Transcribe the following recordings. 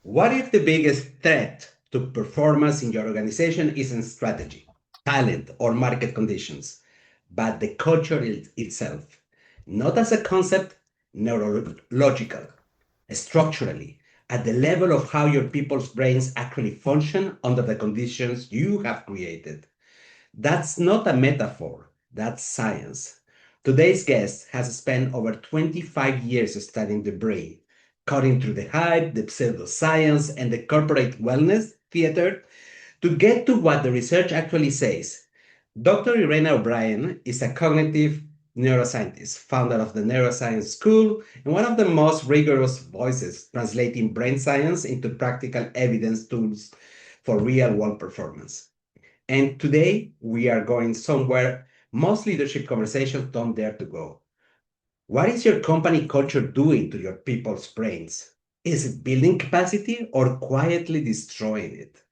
What if the biggest threat to performance in your organization isn't strategy, talent, or market conditions, but the culture itself? Not as a concept, neurological, structurally, at the level of how your people's brains actually function under the conditions you have created. That's not a metaphor, that's science. Today's guest has spent over 25 years studying the brain, cutting through the hype, the pseudoscience, and the corporate wellness theater to get to what the research actually says. Dr. Irena O'Brien is a cognitive neuroscientist, founder of the Neuroscience School, and one of the most rigorous voices translating brain science into practical evidence tools for real world performance. And today we are going somewhere most leadership conversations don't dare to go. What is your company culture doing to your people's brains? Is it building capacity or quietly destroying it?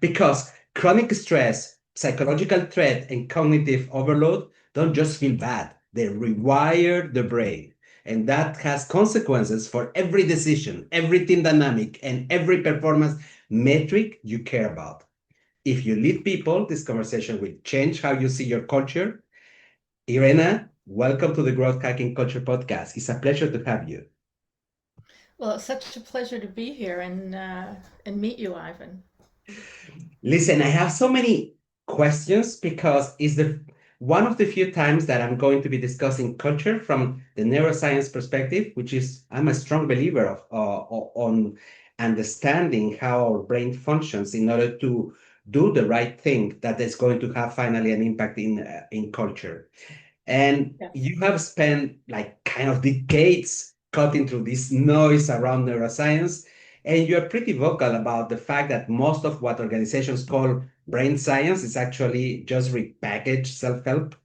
Because chronic stress, psychological threat, and cognitive overload don't just feel bad, they rewire the brain. And that has consequences for every decision, every team dynamic, and every performance metric you care about. If you lead people, this conversation will change how you see your culture. Irena, welcome to the Growth Hacking Culture Podcast. It's a pleasure to have you. Well, it's such a pleasure to be here and meet you, Ivan. Listen, I have so many questions because it's the one of the few times that I'm going to be discussing culture from the neuroscience perspective, which is I'm a strong believer of on understanding how our brain functions in order to do the right thing that is going to have finally an impact in culture. And Yes. you have spent like kind of decades cutting through this noise around neuroscience. And you're pretty vocal about the fact that most of what organizations call brain science is actually just repackaged self help.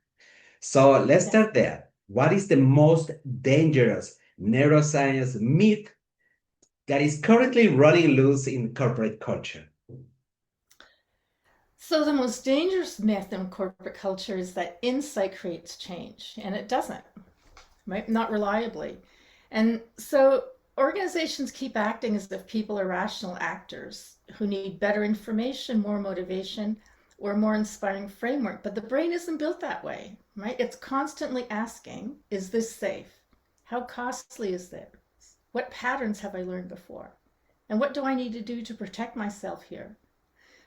So let's Yes. start there. What is the most dangerous neuroscience myth that is currently running loose in corporate culture? So the most dangerous myth in corporate culture is that insight creates change, and it doesn't, right? Not reliably. And so organizations keep acting as if people are rational actors who need better information, more motivation, or a more inspiring framework. But the brain isn't built that way, right? It's constantly asking, is this safe? How costly is this? What patterns have I learned before? And what do I need to do to protect myself here?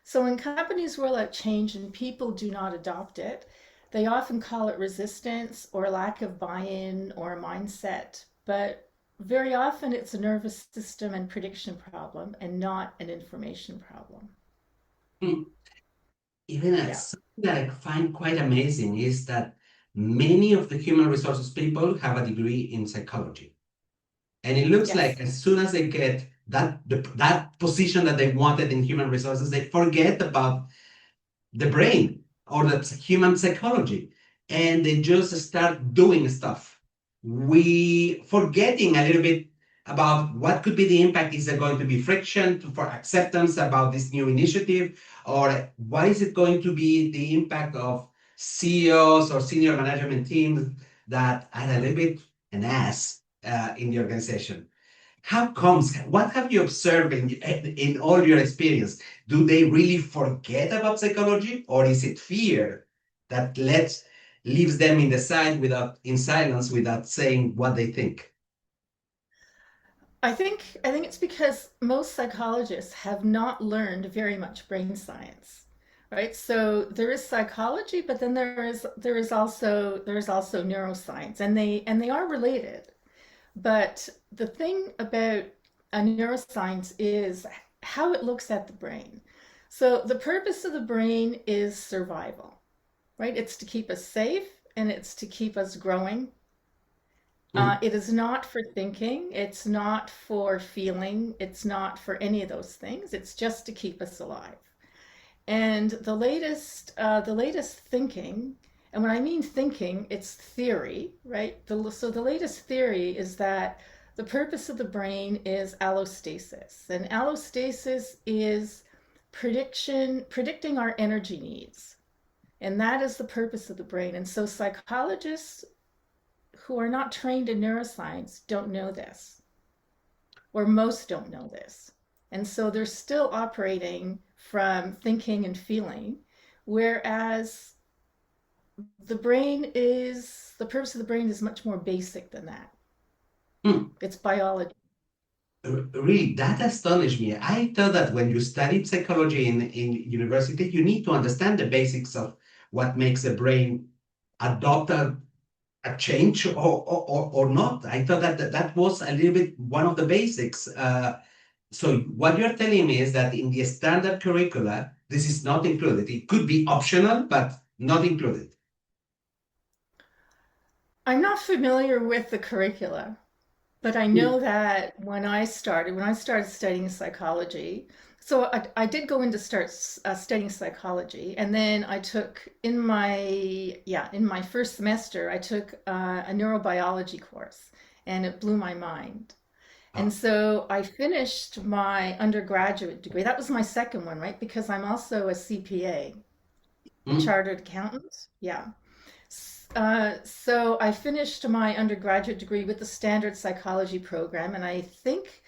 So when companies roll out change and people do not adopt it, they often call it resistance or lack of buy-in or mindset. But very often it's a nervous system and prediction problem and not an information problem. Hmm. Even Yeah. something that I find quite amazing is that many of the human resources people have a degree in psychology. And it looks like Yes. as soon as they get that position that they wanted in human resources, they forget about the brain or the human psychology, and they just start doing stuff. We forgetting a little bit about what could be the impact. Is there going to be friction for acceptance about this new initiative, or what is it going to be the impact of CEOs or senior management teams that are a little bit an ass in the organization? How comes? What have you observed in all your experience? Do they really forget about psychology, or is it fear that leaves them in the side without in silence without saying what they think? I think it's because most psychologists have not learned very much brain science. Right? So there is psychology, but then there is also neuroscience and they are related. But the thing about a neuroscience is how it looks at the brain. So the purpose of the brain is survival, right? It's to keep us safe and it's to keep us growing. Mhm. It is not for thinking, it's not for feeling, it's not for any of those things. It's just to keep us alive. And the latest thinking, and when I mean thinking, it's theory, right? So the latest theory is that the purpose of the brain is allostasis, and allostasis is predicting our energy needs, and that is the purpose of the brain. And so psychologists who are not trained in neuroscience don't know this, or most don't know this. And so they're still operating from thinking and feeling, whereas the purpose of the brain is much more basic than that. Hmm. It's biology. Really, that astonished me. I thought that when you study psychology in university, you need to understand the basics of what makes the brain adopt a change or not. I thought that was a little bit one of the basics. So what you're telling me is that in the standard curricula, this is not included. It could be optional, but not included. I'm not familiar with the curricula, but I Hmm. know that when I started studying psychology, so I did go into start studying psychology, and then I took in my first semester I took a neurobiology course, and it blew my mind. And Oh. so I finished my undergraduate degree. That was my second one, right? Because I'm also a CPA, a Hmm. chartered accountant. Yeah. So I finished my undergraduate degree with the standard psychology program, and I think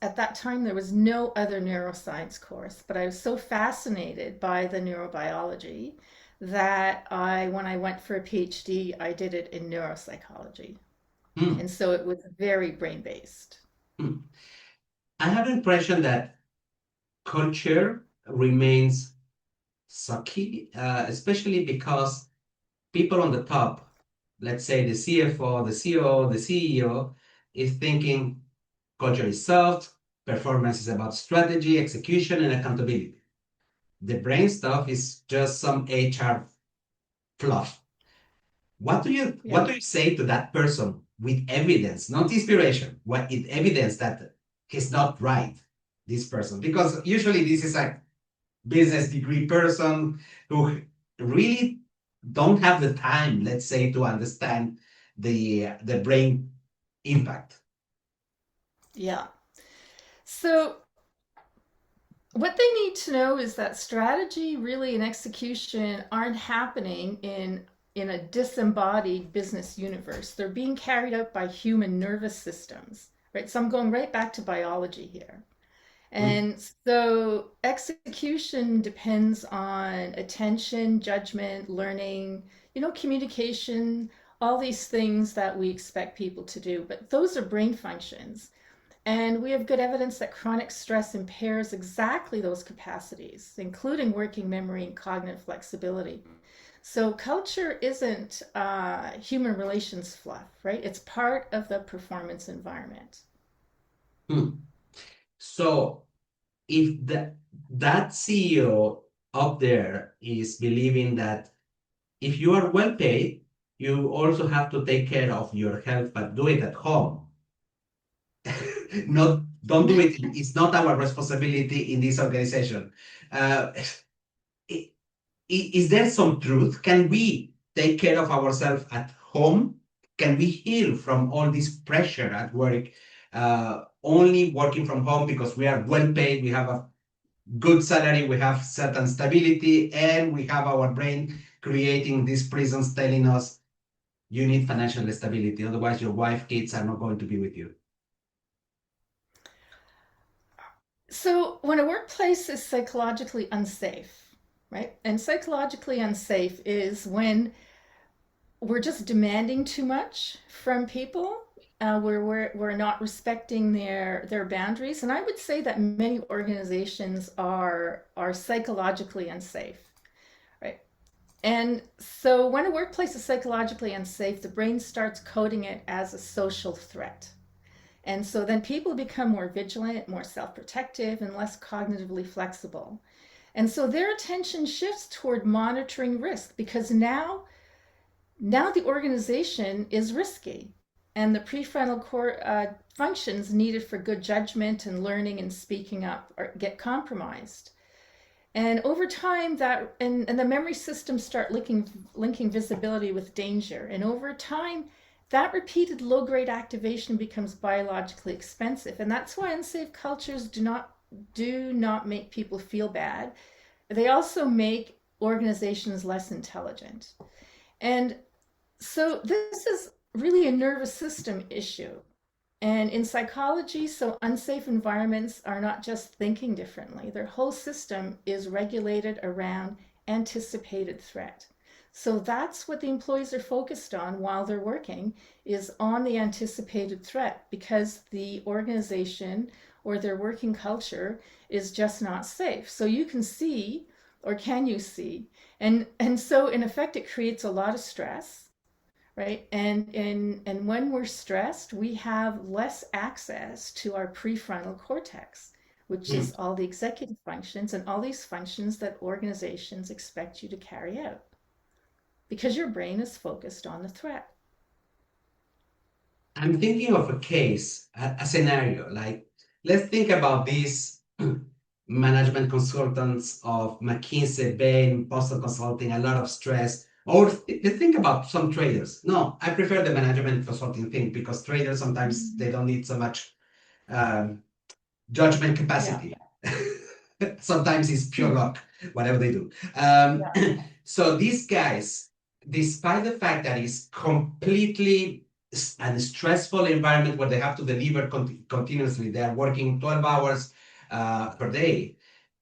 at that time, there was no other neuroscience course, but I was so fascinated by the neurobiology that when I went for a PhD, I did it in neuropsychology. Hmm. And so it was very brain-based. Hmm. I have the impression that culture remains sucky, especially because people on the top, let's say the CFO, the COO, the CEO, is thinking culture is soft, performance is about strategy, execution, and accountability. The brain stuff is just some HR fluff. What Yeah. do you say to that person with evidence, not inspiration, what with evidence that he's not right, this person? Because usually this is a business degree person who really don't have the time, let's say, to understand the brain impact. Yeah. So what they need to know is that strategy really and execution aren't happening in a disembodied business universe. They're being carried out by human nervous systems, right? So I'm going right back to biology here. Mm. And so execution depends on attention, judgment, learning, communication, all these things that we expect people to do. But those are brain functions. And we have good evidence that chronic stress impairs exactly those capacities, including working memory and cognitive flexibility. So culture isn't human relations fluff, right? It's part of the performance environment. Hmm. So if that CEO up there is believing that if you are well paid, you also have to take care of your health, but do it at home. Not don't do it. It's not our responsibility in this organization. Uh, i- is there some truth? Can we take care of ourselves at home? Can we heal from all this pressure at work? Only working from home because we are well paid, we have a good salary, we have certain stability, and we have our brain creating these prisons telling us you need financial stability, otherwise your wife, kids are not going to be with you. So, when a workplace is psychologically unsafe, right? And psychologically unsafe is when we're just demanding too much from people, where we're not respecting their boundaries. And I would say that many organizations are psychologically unsafe, right? And so, when a workplace is psychologically unsafe, the brain starts coding it as a social threat. And so then people become more vigilant, more self protective, and less cognitively flexible. And so their attention shifts toward monitoring risk because now the organization is risky and the prefrontal functions needed for good judgment and learning and speaking up get compromised. And over time, and the memory systems start linking visibility with danger. And over time, that repeated low grade activation becomes biologically expensive. And that's why unsafe cultures do not make people feel bad. They also make organizations less intelligent. And so this is really a nervous system issue. And in psychology, so unsafe environments are not just thinking differently, their whole system is regulated around anticipated threat. So that's what the employees are focused on while they're working, is on the anticipated threat, because the organization or their working culture is just not safe. So you can see, or can you see? And so in effect it creates a lot of stress, right? And when we're stressed, we have less access to our prefrontal cortex, which is Hmm. all the executive functions and all these functions that organizations expect you to carry out, because your brain is focused on the threat. I'm thinking of a case, a scenario. Like, let's think about these management consultants of McKinsey, Bain, postal consulting, a lot of stress. Or let's think about some traders. No, I prefer the management consulting thing because traders sometimes they Mhm. don't need so much um, judgment Yeah. capacity. Sometimes it's pure Hmm. luck, whatever they do. Yeah. So these guys, despite the fact that it's completely a stressful environment where they have to deliver continuously, they are working 12 hours per day.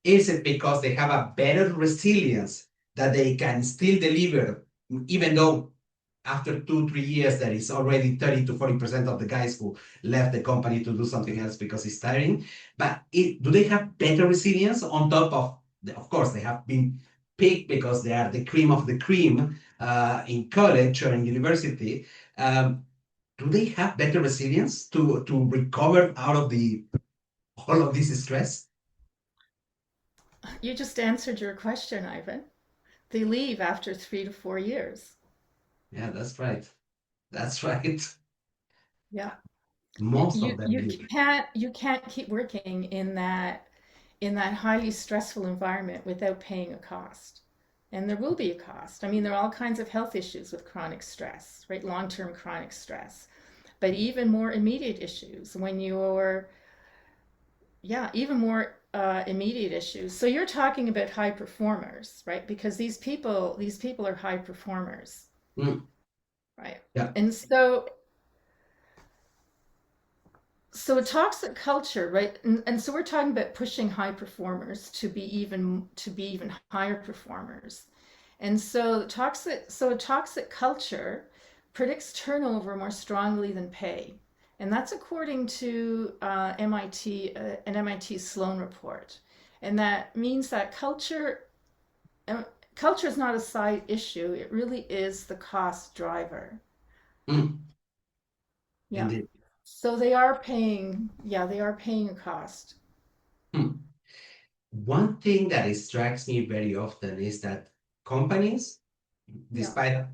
Is it because they have a better resilience that they can still deliver, even though after 2, 3 years, there is already 30 to 40% of the guys who left the company to do something else because it's tiring. But do they have better resilience on top of course, they have been picked because they are the cream of the cream in college or in university. Um, do they have better resilience to recover out of the all of this stress? You just answered your question, Ivan. They leave after 3 to 4 years. Yeah, that's right. That's right. Yeah. Most of You them you leave. can't keep working in that highly stressful environment without paying a cost. And there will be a cost. I mean, there are all kinds of health issues with chronic stress, right? Long-term chronic stress. But even more immediate issues when you're, yeah, even more immediate issues. So you're talking about high performers, right? Because these people are high performers, Mm, right? yeah. And so a toxic culture, right? And so we're talking about pushing high performers to be even higher performers. And so a toxic culture predicts turnover more strongly than pay. And that's according to an MIT Sloan report. And that means that uh, culture is not a side issue. It really is the cost driver. Mm, Yeah. indeed. So they are paying a cost. Mm. One thing that strikes me very often is that companies, Yeah. despite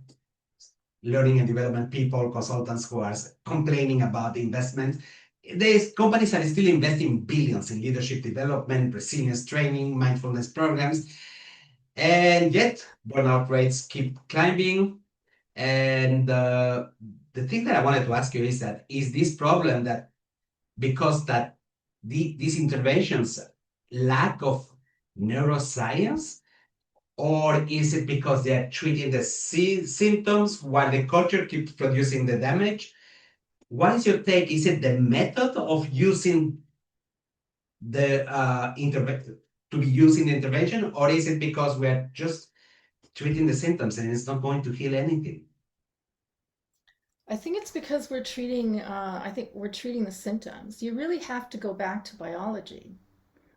learning and development people, consultants who are complaining about the investment, these companies are still investing billions in leadership development, resilience training, mindfulness programs, and yet burnout rates keep climbing. And the thing that I wanted to ask you is that is this problem that because that these interventions lack of neuroscience, or is it because they are treating the symptoms while the culture keeps producing the damage? What is your take? Is it the method of using the intervention to be using the intervention, or is it because we're just treating the symptoms and it's not going to heal anything? I think it's because we're treating the symptoms. You really have to go back to biology,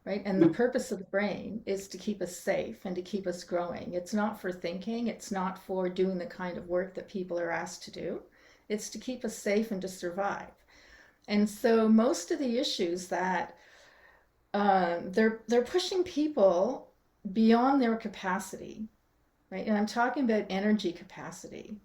right? And the Mm, purpose of the brain is to keep us safe and to keep us growing. It's not for thinking, it's not for doing the kind of work that people are asked to do. It's to keep us safe and to survive. And so most of the issues that they're pushing people beyond their capacity, right? And I'm talking about energy capacity.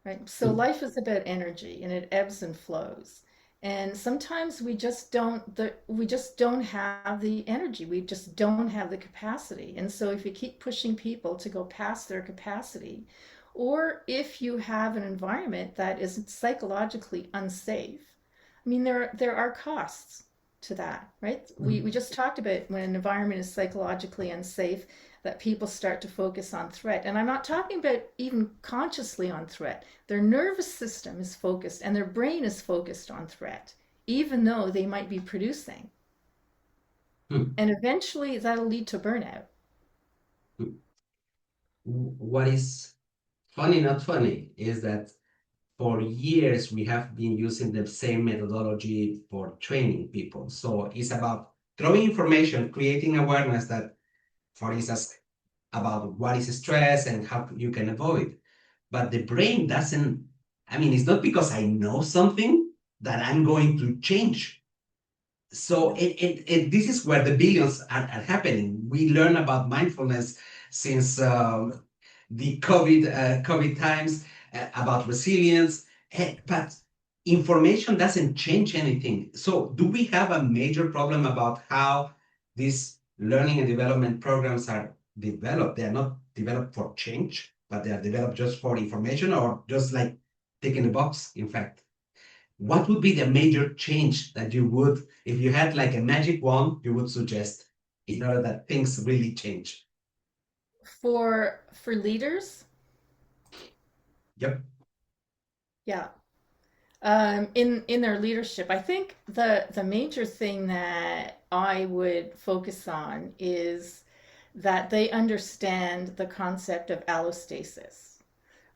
Right. So mm, life is about energy and it ebbs and flows. And sometimes we just don't have the energy. We just don't have the capacity. And so if you keep pushing people to go past their capacity, or if you have an environment that is psychologically unsafe, I mean there are costs to that, right? We mm. just talked about when an environment is psychologically unsafe, that people start to focus on threat. And I'm not talking about even consciously on threat. Their nervous system is focused and their brain is focused on threat even though they might be producing. Hmm. And eventually that'll lead to burnout. Hmm. What is funny, not funny, is that for years we have been using the same methodology for training people. So it's about throwing information, creating awareness that, for instance, about what is stress and how you can avoid. But the brain doesn't, I mean, it's not because I know something that I'm going to change. So Yeah. this is where the billions are happening. We learn about mindfulness since the COVID times, about resilience, but information doesn't change anything. So do we have a major problem about how these learning and development programs are developed? They are not developed for change, but they are developed just for information, or just like ticking a box, in fact. What would be the major change that you would, if you had like a magic wand, you would suggest in order that things really change? For leaders, Yep. yeah. In their leadership, I think the major thing that I would focus on is that they understand the concept of allostasis,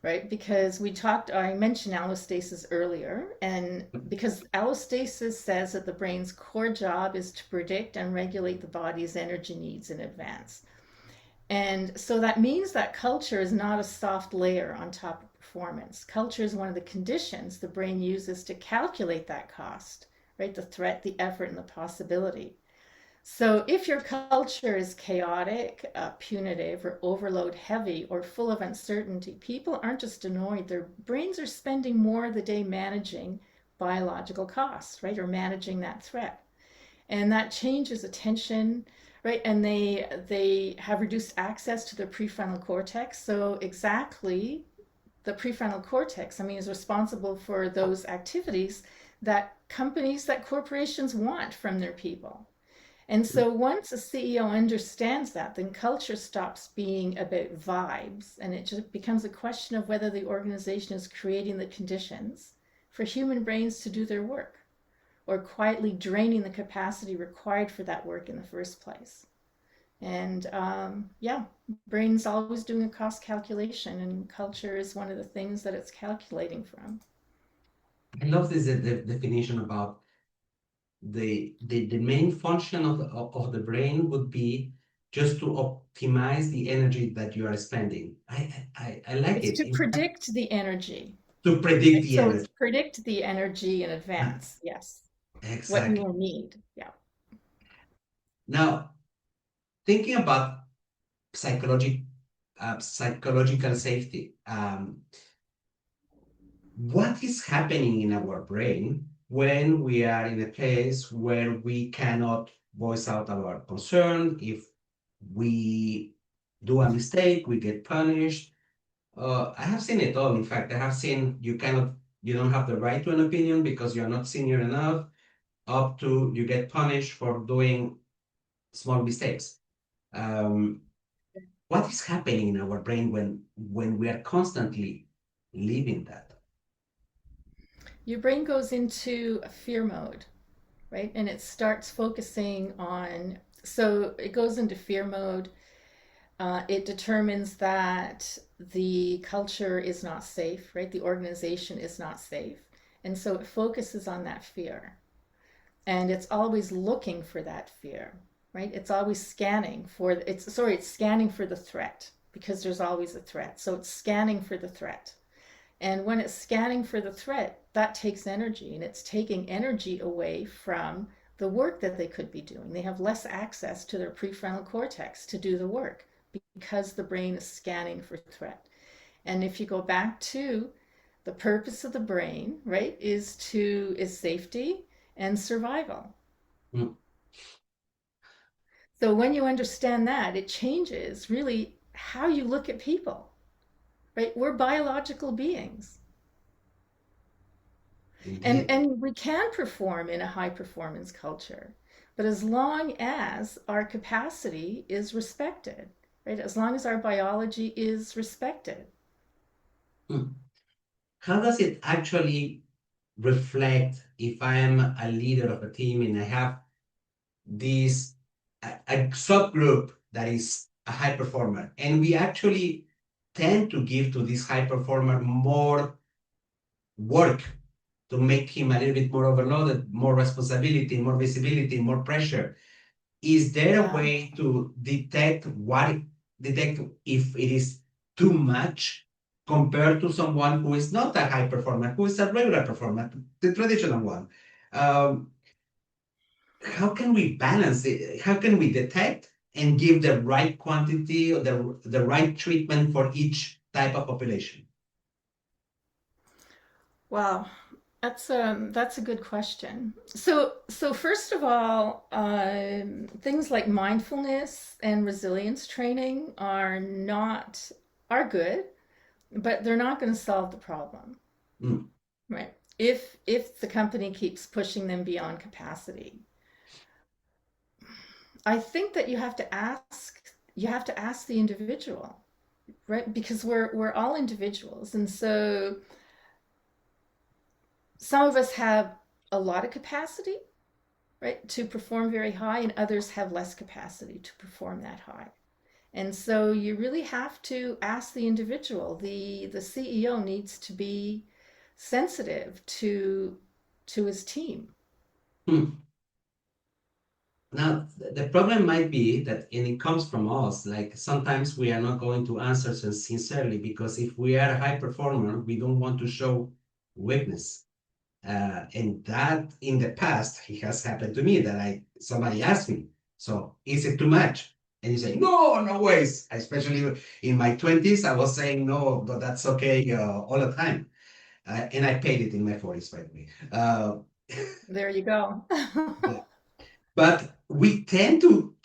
right? Because I mentioned allostasis earlier, and because allostasis says that the brain's core job is to predict and regulate the body's energy needs in advance. And so that means that culture is not a soft layer on top of performance. Culture is one of the conditions the brain uses to calculate that cost, right? The threat, the effort, and the possibility. So if your culture is chaotic, punitive, or overload heavy, or full of uncertainty, people aren't just annoyed. Their brains are spending more of the day managing biological costs, right? Or managing that threat. And that changes attention, right? And they have reduced access to the prefrontal cortex. So exactly, the prefrontal cortex, I mean, is responsible for those activities that companies, that corporations want from their people. And so once a CEO understands that, then culture stops being about vibes, and it just becomes a question of whether the organization is creating the conditions for human brains to do their work, or quietly draining the capacity required for that work in the first place. And yeah, brain's always doing a cost calculation, and culture is one of the things that it's calculating from. I love this definition about the main function of the brain would be just to optimize the energy that you are spending. I like It's it. to In fact, predict the energy. to predict the So it's energy. predict the energy in advance. Yes. What you Exactly. will need. Yeah. Now, thinking about psychological safety. What is happening in our brain when we are in a place where we cannot voice out our concern? If we do a mistake, we get punished. I have seen it all. In fact, I have seen you don't have the right to an opinion because you're not senior enough, up to you get punished for doing small mistakes. Um, what is happening in our brain when we are constantly living that? Your brain goes into a fear mode, right? And it starts focusing on, so it goes into fear mode. It determines that the culture is not safe, right? The organization is not safe. And so it focuses on that fear. And it's always looking for that fear, right? It's always scanning for, it's scanning for the threat because there's always a threat. So it's scanning for the threat. And when it's scanning for the threat, that takes energy, and it's taking energy away from the work that they could be doing. They have less access to their prefrontal cortex to do the work because the brain is scanning for threat. And if you go back to the purpose of the brain, right, is safety and survival. Mm. So when you understand that, it changes really how you look at people, right? We're biological beings. And Indeed. and we can perform in a high performance culture, but as long as our capacity is respected, right? As long as our biology is respected. Mm. How does it actually reflect if I am a leader of a team and I have this a subgroup that is a high performer, and we actually tend to give to this high performer more work to make him a little bit more overloaded, more responsibility, more visibility, more pressure. Is there a Yeah. way to detect if it is too much compared to someone who is not a high performer, who is a regular performer, the traditional one? Um, how can we balance it? How can we detect and give the right quantity or the right treatment for each type of population? Wow. That's a good question. So first of all, things like mindfulness and resilience training are good, but they're not going to solve the problem, Mm, right? If the company keeps pushing them beyond capacity, I think that you have to ask the individual, right? Because we're all individuals, and so some of us have a lot of capacity, right, to perform very high, and others have less capacity to perform that high. And so you really have to ask the individual. The CEO needs to be sensitive to his team. mm. Now, the problem might be that, and it comes from us, like sometimes we are not going to answer sincerely because if we are a high performer, we don't want to show weakness. And that in the past, it has happened to me that somebody asked me, so is it too much? And you say, no, no ways. Especially in my 20s, I was saying, no, but that's okay all the time. And I paid it in my 40s, by the way. There you go. But we tend to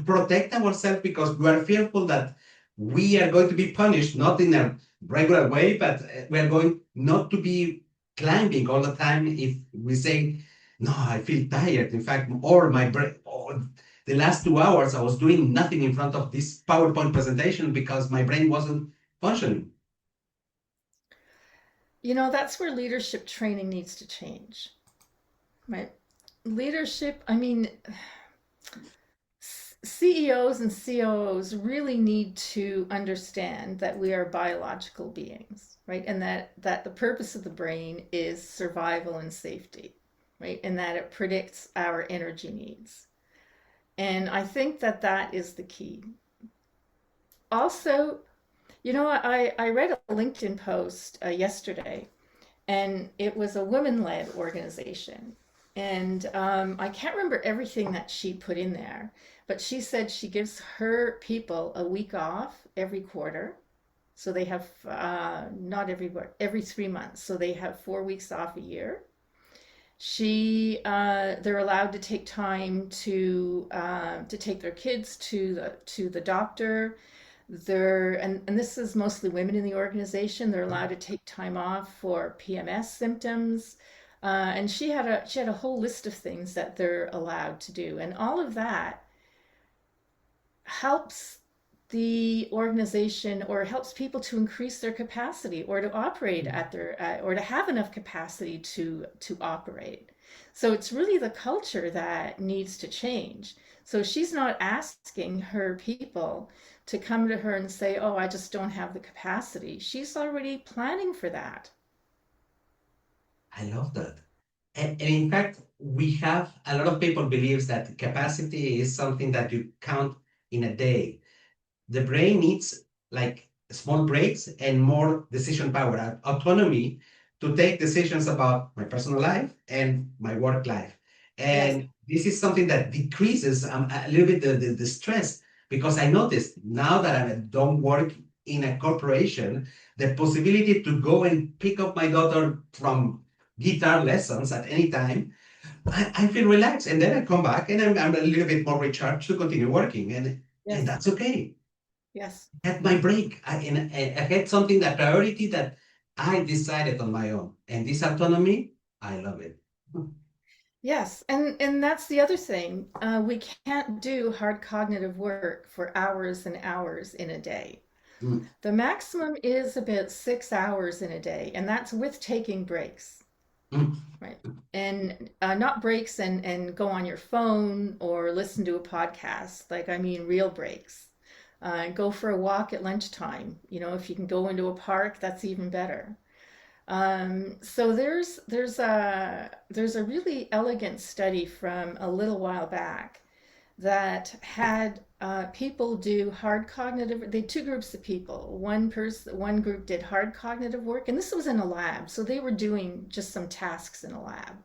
protect ourselves because we are fearful that we are going to be punished, not in a regular way, but we are going not to be climbing all the time if we say, no, I feel tired. In fact, or my brain, or the last 2 hours, I was doing nothing in front of this PowerPoint presentation because my brain wasn't functioning. That's where leadership training needs to change, right? Leadership, I mean, CEOs and COOs really need to understand that we are biological beings, right? And that the purpose of the brain is survival and safety, right? And that it predicts our energy needs. And I think that that is the key. Also, I read a LinkedIn post yesterday, and it was a women-led organization. And I can't remember everything that she put in there, but she said she gives her people a week off every quarter. So they have not every 3 months. So they have 4 weeks off a year. They're allowed to take time to take their kids to the doctor. And this is mostly women in the organization. They're allowed to take time off for PMS symptoms. And she had a whole list of things that they're allowed to do. And all of that helps the organization or helps people to increase their capacity or to operate at their or to have enough capacity to operate. So it's really the culture that needs to change. So she's not asking her people to come to her and say, oh, I just don't have the capacity. She's already planning for that. I love that. And in fact, we have a lot of people believes that capacity is something that you count in a day. The brain needs like small breaks and more decision power, autonomy to take decisions about my personal life and my work life. Yes. And this is something that decreases a little bit the stress because I noticed now that I don't work in a corporation, the possibility to go and pick up my daughter from guitar lessons at any time, I feel relaxed. And then I come back and I'm a little bit more recharged to continue working. And Yes. that's okay. Yes. Had my break. I had something that priority that I decided on my own. And this autonomy, I love it. Yes, and that's the other thing. We can't do hard cognitive work for hours and hours in a day. Mm, The maximum is about 6 hours in a day, and that's with taking breaks. Mm. right? And not breaks and go on your phone or listen to a podcast. Like, I mean, real breaks. Go for a walk at lunchtime. You know, if you can go into a park, that's even better. So there's a really elegant study from a little while back that had people do hard cognitive. They had two groups of people. One group did hard cognitive work, and this was in a lab, so they were doing just some tasks in a lab.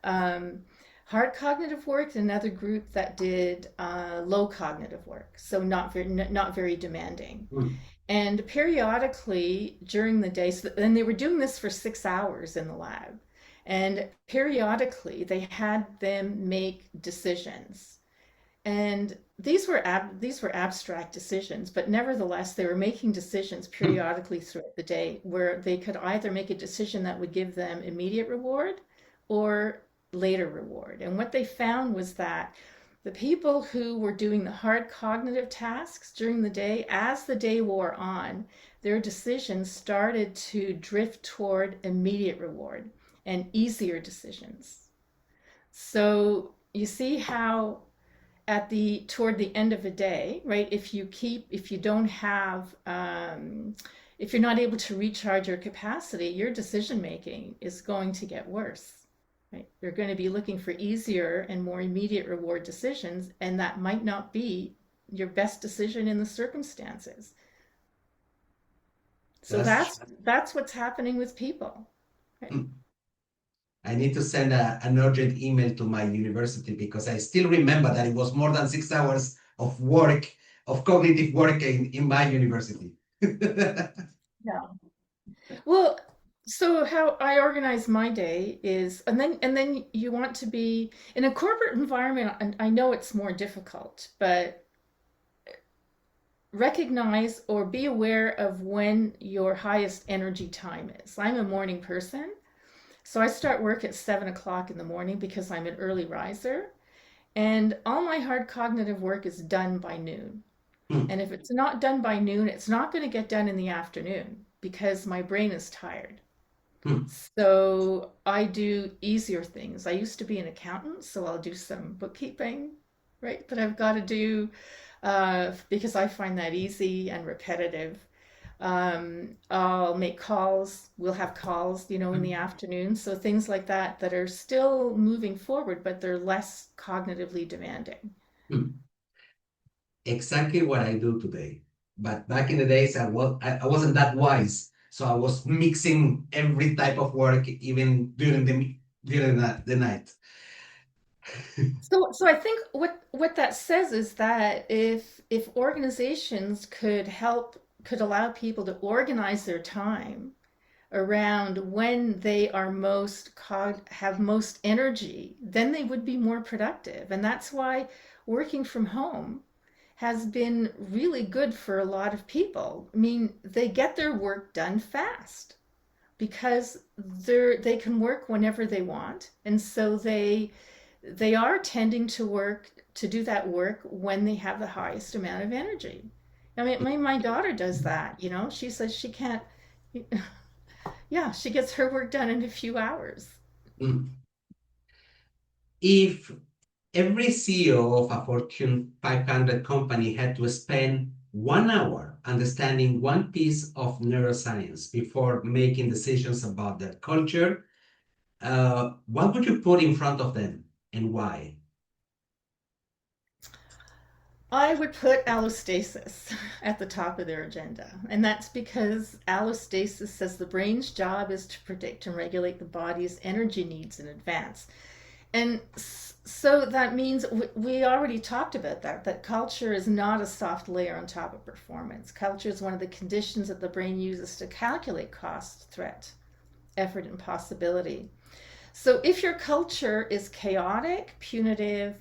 Um, Hard cognitive work, and another group that did low cognitive work, so not very demanding. Mm. And periodically during the day, and they were doing this for 6 hours in the lab. And periodically they had them make decisions. And these were abstract decisions, but nevertheless, they were making decisions Mm. periodically throughout the day where they could either make a decision that would give them immediate reward or later reward. And what they found was that the people who were doing the hard cognitive tasks during the day, as the day wore on, their decisions started to drift toward immediate reward and easier decisions. So you see how at the toward the end of the day, right? If you don't have if you're not able to recharge your capacity, your decision making is going to get worse, right? You're going to be looking for easier and more immediate reward decisions, and that might not be your best decision in the circumstances. So That's that's what's happening with people, right? true. I need to send an urgent email to my university because I still remember that it was more than 6 hours of work, of cognitive work in my university. Yeah. Well, so how I organize my day is, and then you want to be in a corporate environment, and I know it's more difficult, but recognize or be aware of when your highest energy time is. I'm a morning person, so I start work at 7 o'clock in the morning because I'm an early riser, and all my hard cognitive work is done by noon. Mm. And if it's not done by noon, it's not going to get done in the afternoon because my brain is tired. Mm. So I do easier things. I used to be an accountant, so I'll do some bookkeeping, right? That I've got to do because I find that easy and repetitive. I'll make calls. We'll have calls, in the Mm. afternoon. So things like that that are still moving forward, but they're less cognitively demanding. Mm. Exactly what I do today. But back in the days, I wasn't that wise, so I was mixing every type of work, even during the night. So I think what that says is that if organizations could allow people to organize their time around when they are have most energy, then they would be more productive. And that's why working from home has been really good for a lot of people. I mean, they get their work done fast because they can work whenever they want. And so they are tending to do that work when they have the highest amount of energy. I mean, my daughter does that, she says she can't, yeah, she gets her work done in a few hours. Mm. If every CEO of a Fortune 500 company had to spend 1 hour understanding one piece of neuroscience before making decisions about their culture, what would you put in front of them and why? I would put allostasis at the top of their agenda. And that's because allostasis says the brain's job is to predict and regulate the body's energy needs in advance. And so that means we already talked about that culture is not a soft layer on top of performance. Culture is one of the conditions that the brain uses to calculate cost, threat, effort, and possibility. So if your culture is chaotic, punitive,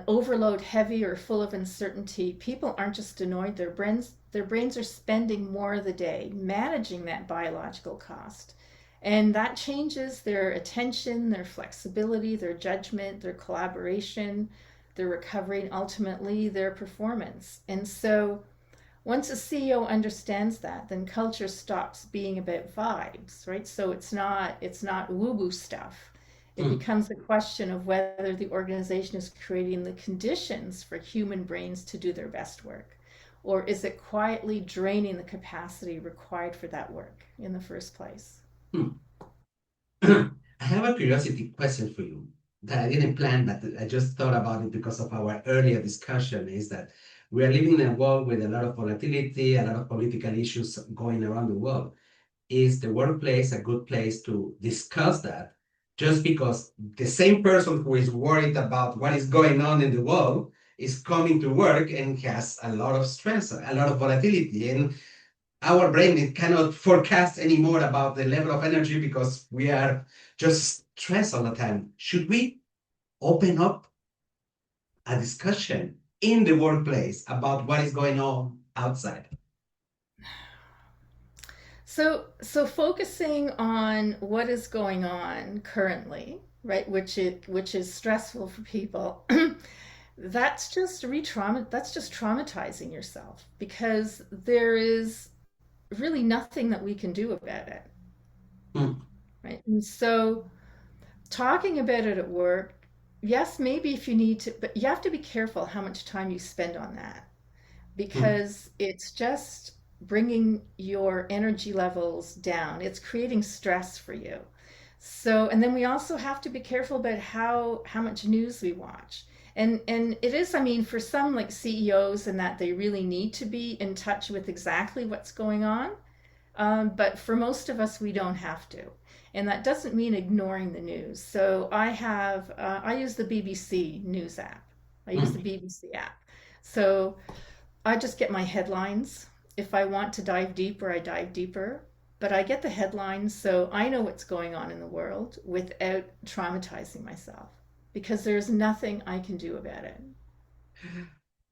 overload heavy, or full of uncertainty, people aren't just annoyed. Their brains are spending more of the day managing that biological cost. And that changes their attention, their flexibility, their judgment, their collaboration, their recovery, and ultimately their performance. And so Once a CEO understands that, then culture stops being about vibes, right? So it's not woo-woo stuff. It Mm. becomes a question of whether the organization is creating the conditions for human brains to do their best work, or is it quietly draining the capacity required for that work in the first place? Mm. I have a curiosity question for you that I didn't plan, but I just thought about it because of our earlier discussion, is that we are living in a world with a lot of volatility, a lot of political issues going around the world. Is the workplace a good place to discuss that? Just because the same person who is worried about what is going on in the world is coming to work and has a lot of stress, a lot of volatility, and our brain it cannot forecast anymore about the level of energy because we are just stressed all the time. Should we open up a discussion in the workplace about what is going on outside? So focusing on what is going on currently, right, which is stressful for people, that's just traumatizing yourself because there is really nothing that we can do about it, Mm, right? And so talking about it at work, yes, maybe if you need to, but you have to be careful how much time you spend on that mm, because it's just bringing your energy levels down. It's creating stress for you. So, and then we also have to be careful about how much news we watch. And it is, I mean, for some like CEOs and that they really need to be in touch with exactly what's going on. But for most of us, we don't have to. And that doesn't mean ignoring the news. So I use the BBC News app. I use the mm. BBC app. So I just get my headlines. If I want to dive deeper, I dive deeper. But I get the headlines so I know what's going on in the world without traumatizing myself because there's nothing I can do about it.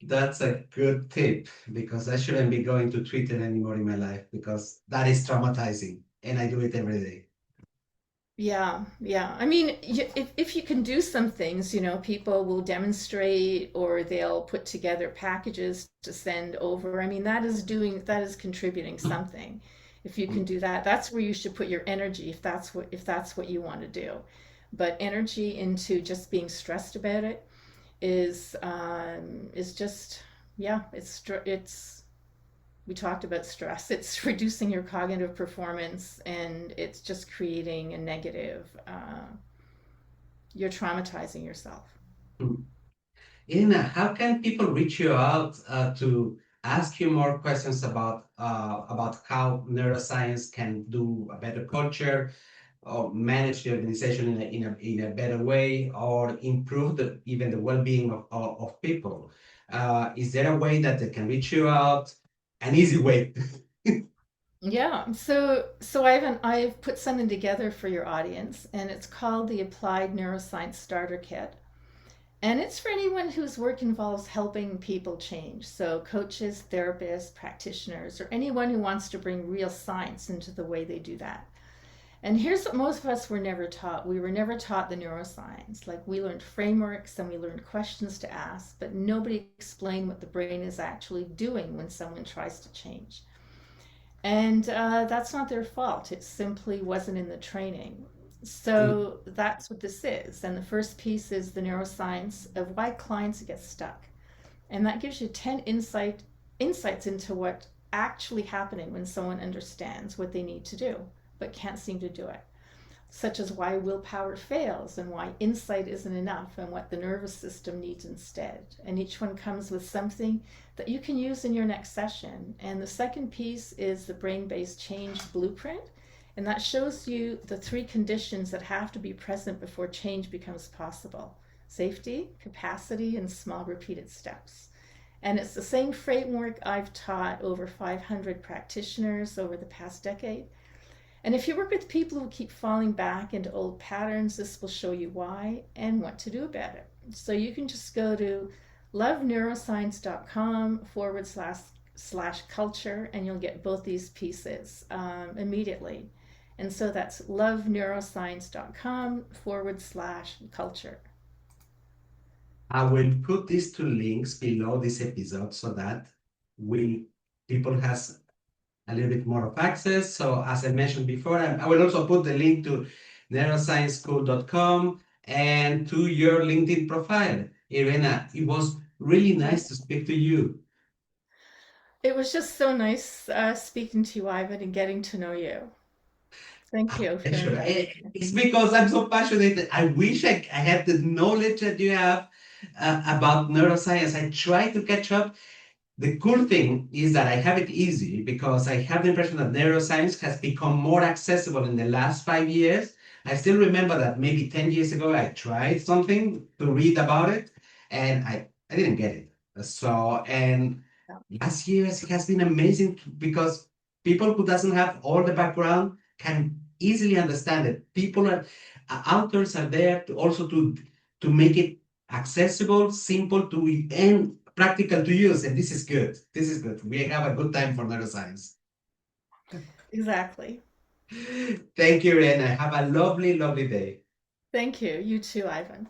That's a good tip because I shouldn't be going to Twitter anymore in my life because that is traumatizing and I do it every day. Yeah, yeah. I mean, if you can do some things, people will demonstrate or they'll put together packages to send over. I mean, that is contributing something. If you can do that, that's where you should put your energy if that's what you want to do. But energy into just being stressed about it is just yeah, it's we talked about stress. It's reducing your cognitive performance and it's just creating a negative. You're traumatizing yourself. Mm. Irina, how can people reach you out to ask you more questions about how neuroscience can do a better culture, or manage the organization in a better way, or improve even the well-being of people? Is there a way that they can reach you out? An easy way. Yeah. So I've put something together for your audience, and it's called the Applied Neuroscience Starter Kit. And it's for anyone whose work involves helping people change. So, coaches, therapists, practitioners, or anyone who wants to bring real science into the way they do that. And here's what most of us were never taught. We were never taught the neuroscience. Like we learned frameworks and we learned questions to ask, but nobody explained what the brain is actually doing when someone tries to change. And that's not their fault. It simply wasn't in the training. Mm. So that's what this is. And the first piece is the neuroscience of why clients get stuck. And that gives you 10 insights into what actually happening when someone understands what they need to do but can't seem to do it, such as why willpower fails and why insight isn't enough and what the nervous system needs instead. And each one comes with something that you can use in your next session. And the second piece is the brain based change blueprint. And that shows you the three conditions that have to be present before change becomes possible: safety, capacity, and small repeated steps. And it's the same framework I've taught over 500 practitioners over the past decade. And if you work with people who keep falling back into old patterns, this will show you why and what to do about it. So you can just go to loveneuroscience.com// culture and you'll get both these pieces immediately. And so that's loveneuroscience.com / culture. I will put these two links below this episode so that we people has a little bit more of access. So as I mentioned before, I will also put the link to neuroscienceschool.com and to your LinkedIn profile. Irena, it was really nice to speak to you. It was just so nice speaking to you, Ivan, and getting to know you. Thank you for Sure. inviting me. It's because I'm so passionate. I wish I had the knowledge that you have about neuroscience. I try to catch up. The cool thing is that I have it easy because I have the impression that neuroscience has become more accessible in the last 5 years. I still remember that maybe 10 years ago I tried something to read about it and I didn't get it. So, and Yeah. last years it has been amazing because people who doesn't have all the background can easily understand it. People are, authors are there to also to make it accessible, simple to and practical to use. And this is good. This is good. We have a good time for neuroscience. Exactly. Thank you, Rena. Have a lovely, lovely day. Thank you. You too, Ivan.